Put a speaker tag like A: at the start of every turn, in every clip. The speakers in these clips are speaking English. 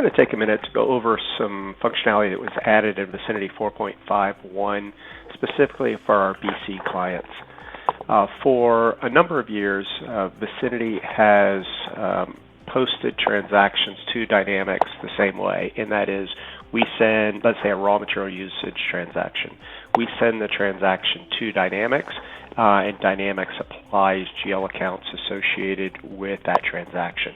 A: want to take a minute to go over some functionality that was added in Vicinity 4.51 specifically for our BC clients. For a number of years, Vicinity has posted transactions to Dynamics the same way, and that is we send, let's say, a raw material usage transaction. We send the transaction to Dynamics, and Dynamics applies GL accounts associated with that transaction.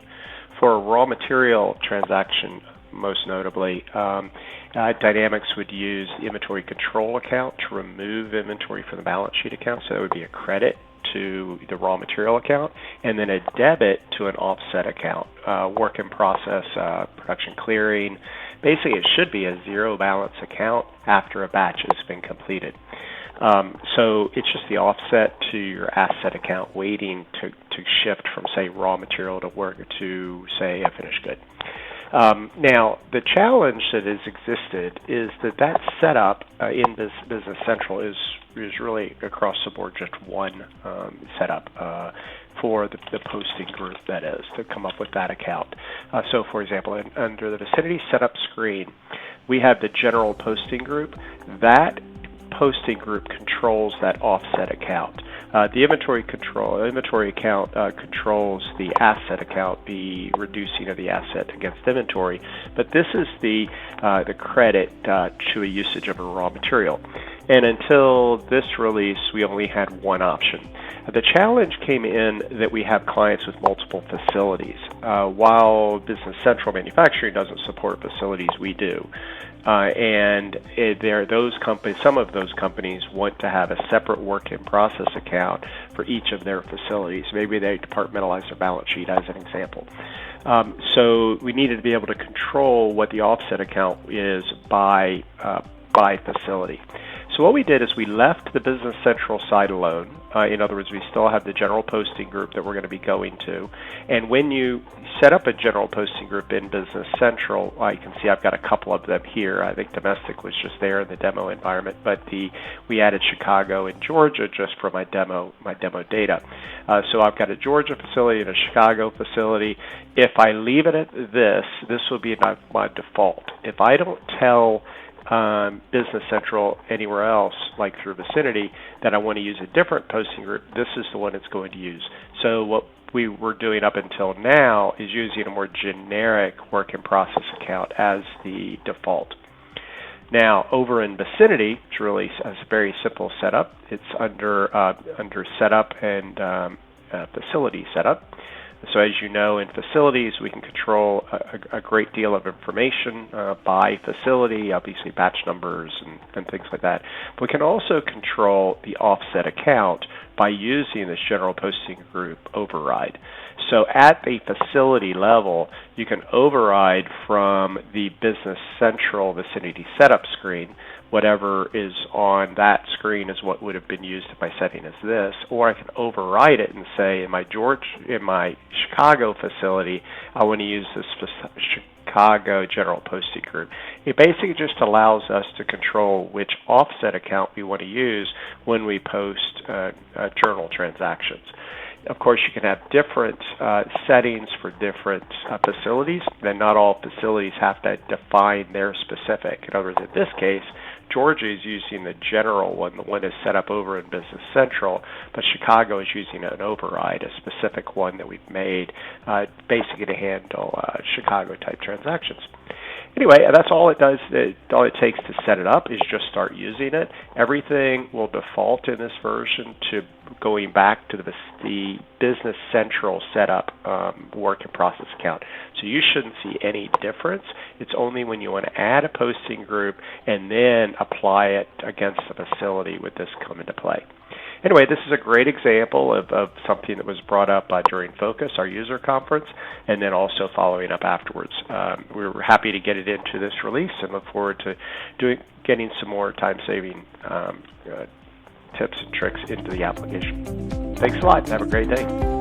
A: For a raw material transaction, most notably, Dynamics would use the inventory control account to remove inventory from the balance sheet account, so that would be a credit to the raw material account, and then a debit to an offset account, work in process, production clearing. Basically, it should be a zero balance account after a batch has been completed. So it's just the offset to your asset account waiting to shift from, say, raw material to work to, say, a finished good. Now, the challenge that has existed is that setup in Business Central is really across the board just one setup for the posting group, that is, to come up with that account. So, for example, under the Vicinity Setup screen, we have the general posting group. That posting group controls that offset account. The inventory account controls the asset account, the reducing of the asset against inventory. But this is the credit to a usage of a raw material. And until this release, we only had one option. The challenge came in that we have clients with multiple facilities. While Business Central Manufacturing doesn't support facilities, we do. And some of those companies want to have a separate work in process account for each of their facilities. Maybe they departmentalize their balance sheet, as an example. So we needed to be able to control what the offset account is by facility. So what we did is we left the Business Central side alone. In other words, we still have the general posting group that we're going to be going to. And when you set up a general posting group in Business Central, you can see I've got a couple of them here. I think domestic was just there in the demo environment, but we added Chicago and Georgia just for my demo data. So I've got a Georgia facility and a Chicago facility. If I leave it at this will be my default. If I don't tell Business Central anywhere else, like through Vicinity, that I want to use a different posting group, this is the one it's going to use. So what we were doing up until now is using a more generic work in process account as the default. Now, over in Vicinity, it's really a very simple setup. It's under setup and facility setup. So as you know, in facilities, we can control a great deal of information by facility, obviously batch numbers and things like that. But we can also control the offset account by using this general posting group override. So at the facility level, you can override from the Business Central Vicinity Setup screen. Whatever is on that screen is what would have been used if my setting is this, or I can override it and say in my Chicago facility, I want to use this Chicago general posting group. It basically just allows us to control which offset account we want to use when we post journal transactions. Of course, you can have different settings for different facilities. Then not all facilities have to define their specific. In other words, in this case, Georgia is using the general one, the one that's set up over in Business Central, but Chicago is using an override, a specific one that we've made basically to handle Chicago-type transactions. Anyway, that's all it does. All it takes to set it up is just start using it. Everything will default in this version to going back to the Business Central setup work in process account. So you shouldn't see any difference. It's only when you want to add a posting group and then apply it against the facility would this come into play. Anyway, this is a great example of something that was brought up during Focus, our user conference, and then also following up afterwards. We were happy to get it into this release and look forward to getting some more time-saving tips and tricks into the application. Thanks a lot. Have a great day.